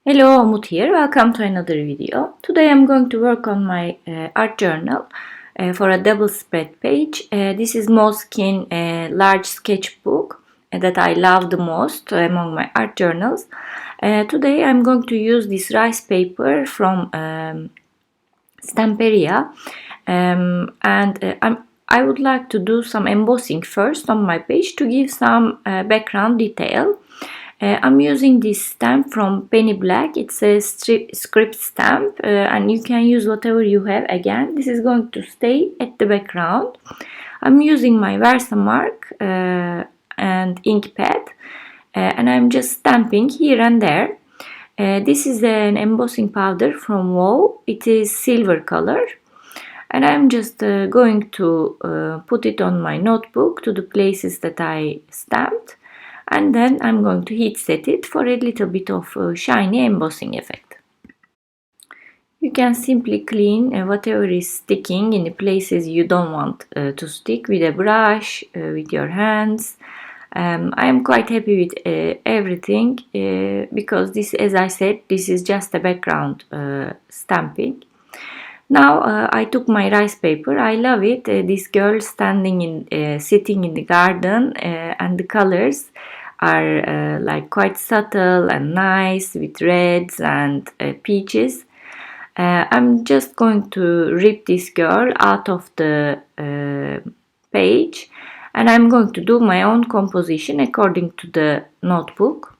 Hello, Umut here. Welcome to another video. Today I'm going to work on my art journal for a double spread page. This is Moleskine large sketchbook that I love the most among my art journals. Today I'm going to use this rice paper from Stamperia I would like to do some embossing first on my page to give some background detail. I'm using this stamp from Penny Black. It's a script stamp and you can use whatever you have. Again, this is going to stay at the background. I'm using my Versamark and ink pad and I'm just stamping here and there. This is an embossing powder from WoW. It is silver color. And I'm just going to put it on my notebook to the places that I stamped. And then I'm going to heat set it for a little bit of shiny embossing effect. You can simply clean whatever is sticking in the places you don't want to stick with a brush, with your hands. I am quite happy with everything because this, as I said, this is just a background stamping. Now I took my rice paper. I love it. This girl standing sitting in the garden, and the colors are like quite subtle and nice with reds and peaches. I'm just going to rip this girl out of the page, and I'm going to do my own composition according to the notebook.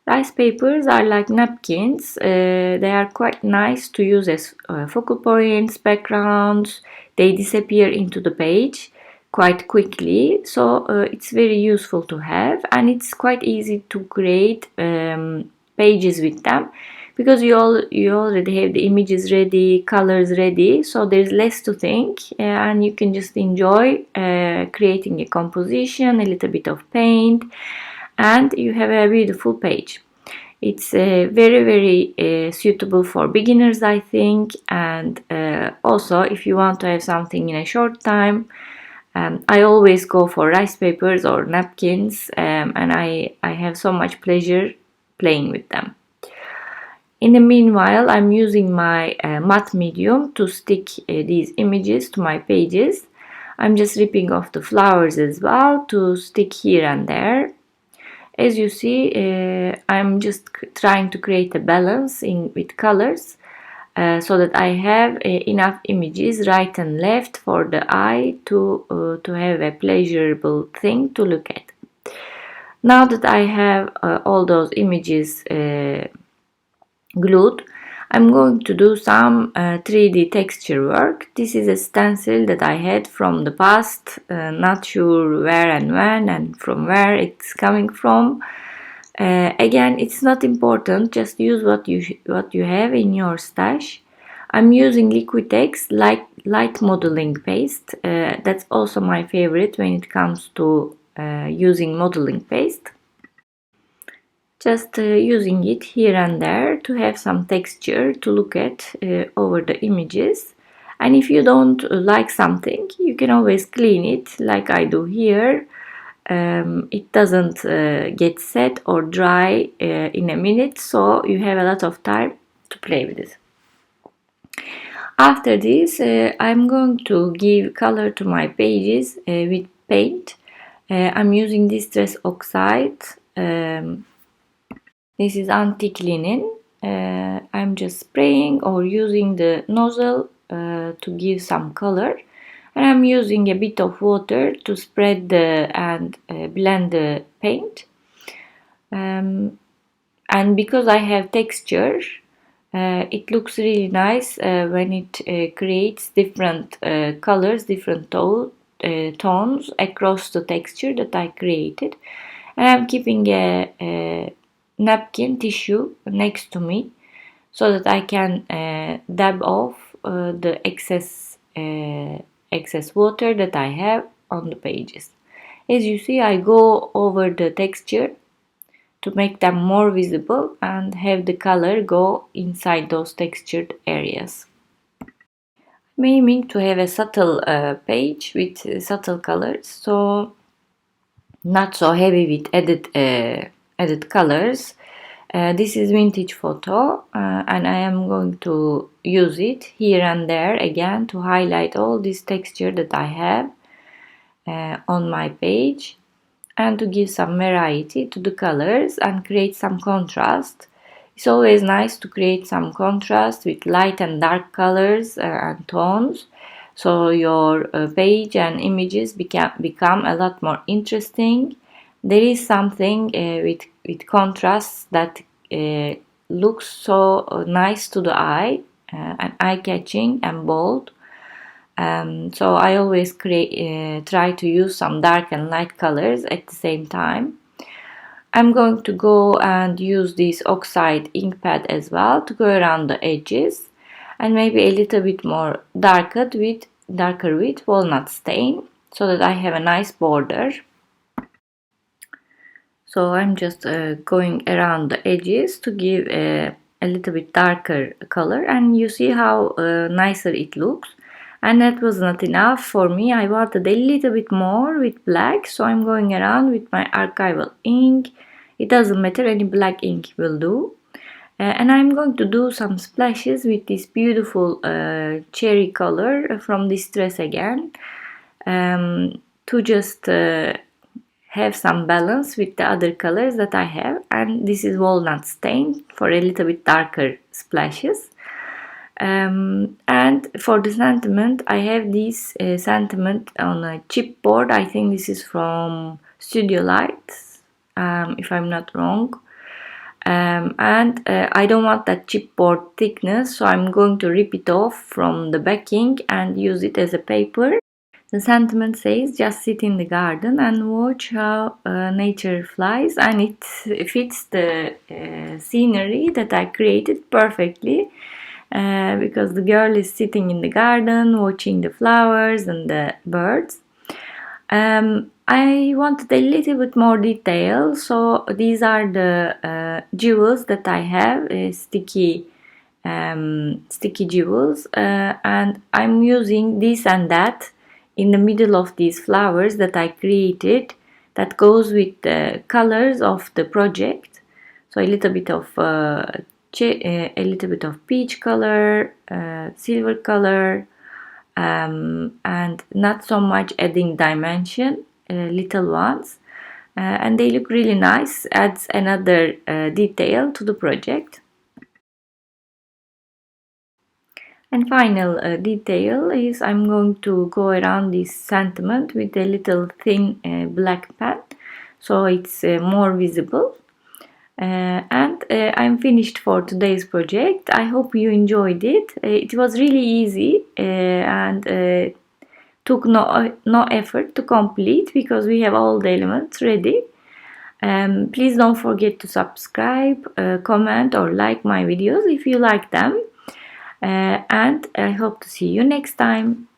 Rice papers are like napkins. They are quite nice to use as focal points, backgrounds. They disappear into the page quite quickly, so it's very useful to have, and it's quite easy to create pages with them because you already have the images ready, colors ready, so there's less to think and you can just enjoy creating a composition, a little bit of paint, and you have a beautiful page. It's very suitable for beginners, I think, and also if you want to have something in a short time. I always go for rice papers or napkins, and I have so much pleasure playing with them. In the meanwhile, I'm using my matte medium to stick these images to my pages. I'm just ripping off the flowers as well to stick here and there. As you see, I'm just trying to create a balance with colors so that I have enough images right and left for the eye to have a pleasurable thing to look at. Now that I have all those images glued, I'm going to do some 3D texture work. This is a stencil that I had from the past, not sure where and when and from where it's coming from. Again, it's not important, just use what you have in your stash. I'm using Liquitex light modeling paste. That's also my favorite when it comes to using modeling paste. Just using it here and there to have some texture to look at over the images. And if you don't like something, you can always clean it like I do here. It doesn't get set or dry in a minute, so you have a lot of time to play with it. After this, I'm going to give color to my pages with paint. I'm using Distress Oxide. This is antique linen. I'm just spraying or using the nozzle to give some color. And I'm using a bit of water to spread and blend the paint. And because I have texture, it looks really nice when it creates different colors, different tones across the texture that I created. And I'm keeping a napkin tissue next to me so that I can dab off the excess water that I have on the pages. As you see, I go over the texture to make them more visible and have the color go inside those textured areas. I'm aiming to have a subtle page with subtle colors, so not so heavy with added colors, This is vintage photo, and I am going to use it here and there again to highlight all this texture that I have on my page, and to give some variety to the colors and create some contrast. It's always nice to create some contrast with light and dark colors and tones, so your page and images become a lot more interesting. There is something with contrasts that looks so nice to the eye, and eye-catching and bold. So I always try to use some dark and light colors at the same time. I'm going to go and use this oxide ink pad as well to go around the edges, and maybe a little bit more darker with walnut stain, so that I have a nice border. So I'm just going around the edges to give a little bit darker color, and you see how nicer it looks. And that was not enough for me. I wanted a little bit more with black, so I'm going around with my archival ink. It doesn't matter, any black ink will do. And I'm going to do some splashes with this beautiful cherry color from this dress again, to just have some balance with the other colors that I have. And this is walnut stain for a little bit darker splashes. And for the sentiment, I have this sentiment on a chipboard. I think this is from Studio Lights, if I'm not wrong. And I don't want that chipboard thickness, so I'm going to rip it off from the backing and use it as a paper. The sentiment says, just sit in the garden and watch how nature flies, and it fits the scenery that I created perfectly. Because the girl is sitting in the garden watching the flowers and the birds. I wanted a little bit more detail, so these are the jewels that I have, sticky jewels, and I'm using this and that in the middle of these flowers that I created, that goes with the colors of the project. So a little bit of peach color, silver color, and not so much adding dimension, little ones, and they look really nice, adds another detail to the project. And final detail is I'm going to go around this sentiment with a little thin black pen, so it's more visible. And I'm finished for today's project. I hope you enjoyed it. It was really easy and took no effort to complete, because we have all the elements ready. Please don't forget to subscribe, comment or like my videos if you like them. And I hope to see you next time.